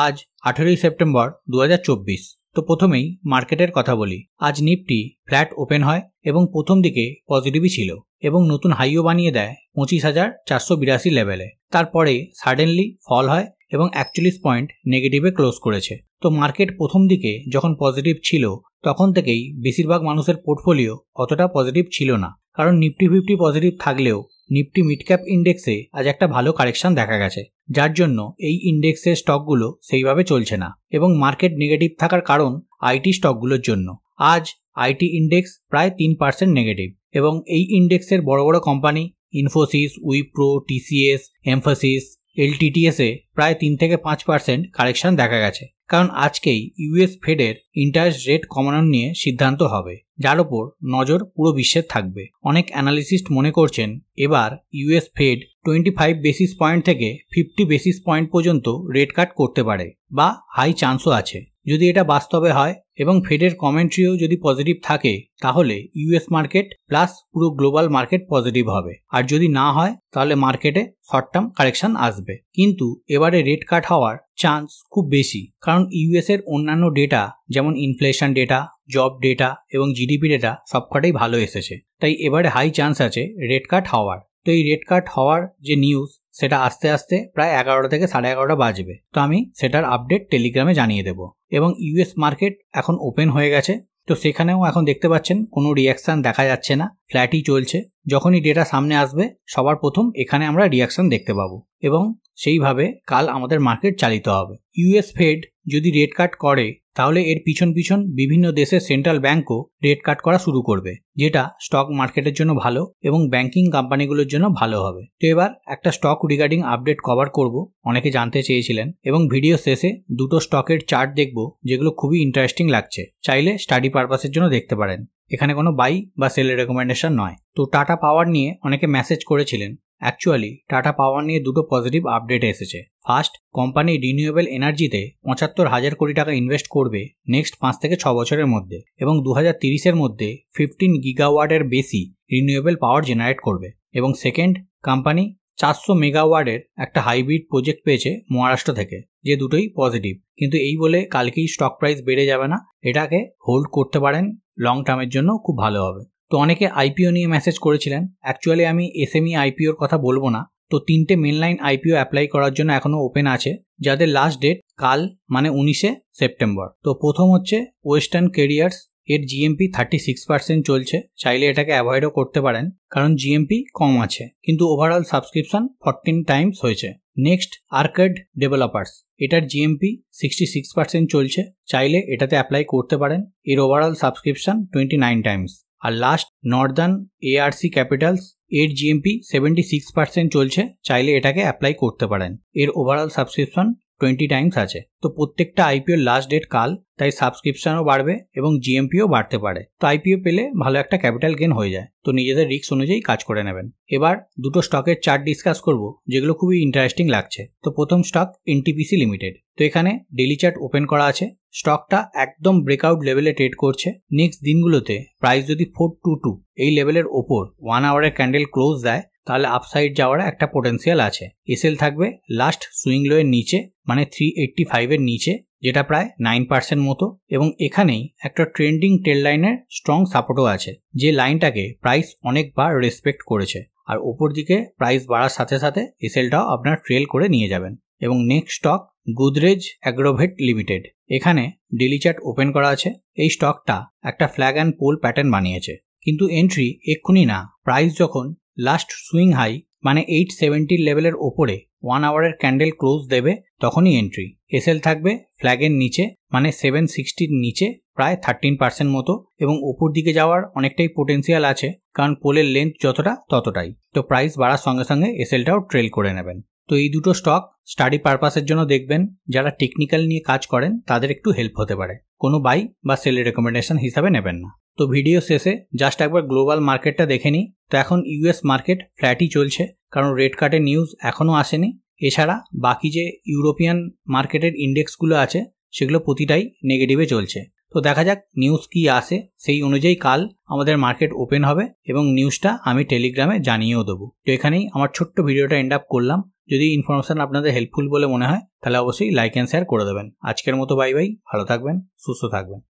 আজ 18 সেপ্টেম্বর 2024। তো প্রথমেই মার্কেটের কথা বলি। আজ নিফটি ফ্ল্যাট ওপেন হয় এবং প্রথম দিকে পজিটিভই ছিল এবং নতুন হাইও বানিয়ে দেয় 25,482 লেভেলে। তারপরে সাডেনলি ফল হয় এবং 41 পয়েন্ট নেগেটিভে ক্লোজ করেছে। তো মার্কেট প্রথম দিকে যখন পজিটিভ ছিল তখন থেকেই বেশিরভাগ মানুষের পোর্টফোলিও অতটা পজিটিভ ছিল না, কারণ নিফটি 50 পজিটিভ থাকলেও নিফটি মিড ক্যাপ ইন্ডেক্সে আজ একটা ভালো কারেকশন দেখা গেছে, যার জন্য এই ইন্ডেক্সের স্টকগুলো সেইভাবে চলছে না এবং মার্কেট নেগেটিভ থাকার কারণ আইটি স্টকগুলোর জন্য। আজ আইটি ইন্ডেক্স প্রায় 3% নেগেটিভ এবং এই ইন্ডেক্সের বড় বড় কোম্পানি ইনফোসিস, উইপ্রো, টিসিএস, এমফাসিস, এলটিটিএসে প্রায় 3 থেকে 5% কারেকশন দেখা গেছে, কারণ আজকেই ইউএস ফেডের ইন্টারেস্ট রেট কমানোর নিয়ে সিদ্ধান্ত হবে, যার ওপর নজর পুরো বিশ্বের থাকবে। অনেক অ্যানালিস্ট মনে করছেন এবার ইউএস ফেড 25 বেসিস পয়েন্ট থেকে 50 বেসিস পয়েন্ট পর্যন্ত রেট কাট করতে পারে বা হাই চান্সও আছে। যদি এটা বাস্তবে হয় এবং ফেডের কমেন্ট্রিও যদি পজিটিভ থাকে তাহলে ইউএস মার্কেট প্লাস পুরো গ্লোবাল মার্কেট পজিটিভ হবে, আর যদি না হয় তাহলে মার্কেটে শর্ট টার্ম কারেকশন আসবে। কিন্তু এবারে রেট কাট হওয়ার চান্স খুব বেশি, কারণ ইউএস এর অন্যান্য ডেটা যেমন ইনফ্লেশন ডেটা, জব ডেটা এবং জিডিপি ডেটা সবকটাই ভালো এসেছে, তাই এবারে হাই চান্স আছে রেট কাট হওয়ার। তো এই রেট কাট হওয়ার যে নিউজ সেটা আস্তে আস্তে প্রায় 11টা থেকে 11:30 বাজবে, তো আমি সেটার আপডেট টেলিগ্রামে জানিয়ে দেব। এবং ইউএস মার্কেট এখন ওপেন হয়ে গেছে, তো সেখানেও এখন দেখতে পাচ্ছেন কোনো রিয়াকশন দেখা যাচ্ছে না, ফ্ল্যাটই চলছে। যখনই ডেটা সামনে আসবে সবার প্রথম এখানে আমরা রিয়াকশন দেখতে পাবো এবং সেইভাবে কাল আমাদের মার্কেট চালিত হবে। ইউএস ফেড যদি রেট কাট করে তাহলে এর পিছন বিভিন্ন দেশের সেন্ট্রাল ব্যাংকও রেট কাট করা শুরু করবে, যেটা স্টক মার্কেটের জন্য ভালো এবং ব্যাংকিং কোম্পানিগুলোর জন্য ভালো হবে। তো এবার একটা স্টক রিগার্ডিং আপডেট কভার করব, অনেকে জানতে চেয়েছিলেন, এবং ভিডিও শেষে দুটো স্টকের চার্ট দেখব যেগুলো খুবই ইন্টারেস্টিং লাগছে, চাইলে স্টাডি পারপাসের জন্য দেখতে পারেন। এখানে কোনো বাই বা সেলের রেকমেন্ডেশন নয়। তো টাটা পাওয়ার নিয়ে অনেকে মেসেজ করেছিলেন। অ্যাকচুয়ালি টাটা পাওয়ার নিয়ে দুটো পজিটিভ আপডেট এসেছে। ফার্স্ট, কোম্পানি রিনিউয়েবল এনার্জিতে 75,000 কোটি টাকা ইনভেস্ট করবে নেক্সট 5 থেকে 6 বছরের মধ্যে এবং 2030-এর মধ্যে 15 গিগাওয়াটের বেশি রিনিউয়েবল পাওয়ার জেনারেট করবে। এবং সেকেন্ড, কোম্পানি 400 মেগাওয়াটের একটা হাইব্রিড প্রজেক্ট পেয়েছে মহারাষ্ট্র থেকে, যে দুটোই পজিটিভ। কিন্তু এই বলে কালকেই স্টক প্রাইস বেড়ে যাবে না, এটাকে হোল্ড করতে পারেন, লং টার্মের জন্য খুব ভালো হবে। তো অনেকে আইপিও নিয়ে মেসেজ করেছিলেন। অ্যাকচুয়ালি আমি এসএমই আইপিওর কথা বলবো না। তো 3টে মেনলাইন আইপিও অ্যাপ্লাই করার জন্য এখনো ওপেন আছে, যাদের লাস্ট ডেট কাল মানে 19 সেপ্টেম্বর। তো প্রথম হচ্ছে ওয়েস্টার্ন ক্যারিয়ার্স, এর জিএমপি 36% চলছে, চাইলে এটাকে অ্যাভয়েডও করতে পারেন কারণ জিএমপি কম আছে, কিন্তু ওভারঅল সাবস্ক্রিপশন 14 টাইমস হয়েছে। নেক্সট, আর্কেড ডেভেলপার্স, এটার জিএমপি 66% চলছে, চাইলে এটাতে অ্যাপ্লাই করতে পারেন, এর ওভারঅল সাবস্ক্রিপশন 29 টাইমস। আর লাস্ট, নর্দার্ন এআরসি ক্যাপিটালস, এর জিএমপি 76% চলছে, চাইলে এটাকে অ্যাপ্লাই করতে পারেন, এর ওভারঅল সাবস্ক্রিপশন 20 টাইমস আছে। তো প্রত্যেকটা আইপিওর লাস্ট ডেট কাল, তাই সাবস্ক্রিপশনও বাড়বে এবং জিএমপিও বাড়তে পারে। তো আইপিও পেলে ভালো একটা ক্যাপিটাল গেন হয়ে যায়, তো নিজেদের রিস্ক অনুযায়ী কাজ করে নেবেন। এবার দুটো স্টকের চার্ট ডিসকাস করব যেগুলো খুবই ইন্টারেস্টিং লাগছে। তো প্রথম স্টক এনটিপিসি লিমিটেড। তো এখানে ডেইলি চার্ট ওপেন করা আছে, স্টকটা একদম ব্রেকআউট লেভেলে ট্রেড করছে। নেক্সট দিনগুলোতে প্রাইস যদি 422 এই লেভেলের ওপর 1 আওয়ারের ক্যান্ডেল ক্লোজ দেয় তাহলে আপসাইড যাওয়ার একটা পোটেন্সিয়াল আছে। এসএল থাকবে লাস্ট সুইং লো এর নিচে, মানে 385 এর নিচে, যেটা প্রায় 9% মতো, এবং এখানেই একটা ট্রেন্ডিং টেল লাইনের স্ট্রং সাপোর্টও আছে, যে লাইনটাকে প্রাইস অনেকবার রেসপেক্ট করেছে। আর ওপর দিকে প্রাইস বাড়ার সাথে সাথে এসএলটাও আপনার ট্রেল করে নিয়ে যাবেন। এবং next stock Godrej Agrovet limited. এখানে ডেইলি চার্ট ওপেন করা আছে। এই স্টকটা একটা ফ্ল্যাগ অ্যান্ড পোল প্যাটার্ন বানিয়েছে, কিন্তু এন্ট্রি এক্ষুনি না। প্রাইস যখন লাস্ট সুইং হাই মানে 870 লেভেলের ওপরে 1 আওয়ারের ক্যান্ডেল ক্লোজ দেবে তখনই এন্ট্রি। এসএল থাকবে ফ্ল্যাগের নিচে, মানে 760 নিচে, প্রায় 13% মতো, এবং উপর দিকে যাওয়ার অনেকটাই পোটেন্সিয়াল আছে, কারণ পোলের লেন্থ যতটা ততটাই। তো প্রাইস বাড়ার সঙ্গে সঙ্গে এসএলটাও ট্রেল করে নেবেন। তো এই দুটো স্টক স্টাডি পারপাসের জন্য দেখবেন, যারা টেকনিক্যাল নিয়ে কাজ করেন তাদের একটু হেল্প হতে পারে, কোনো বাই বা সেলের রেকমেন্ডেশন হিসাবে নেবেন না। তো ভিডিও শেষে জাস্ট একবার গ্লোবাল মার্কেটটা দেখে নিই। তো এখন ইউএস মার্কেট ফ্ল্যাটই চলছে, কারণ রেট কাটের নিউজ এখনও আসেনি। এছাড়া বাকি যে ইউরোপিয়ান মার্কেটের ইন্ডেক্সগুলো আছে সেগুলো প্রতিটাই নেগেটিভে চলছে। তো দেখা যাক নিউজ কি আসে, সেই অনুযায়ী কাল আমাদের মার্কেট ওপেন হবে এবং নিউজটা আমি টেলিগ্রামে জানিয়েও দেবো। তো এখানেই আমার ছোট্ট ভিডিওটা এন্ড আপ করলাম। যদি ইনফরমেশন আপনাদের হেল্পফুল বলে মনে হয় তাহলে অবশ্যই লাইক অ্যান্ড শেয়ার করে দেবেন। আজকের মতো বাই বাই, ভালো থাকবেন, সুস্থ থাকবেন।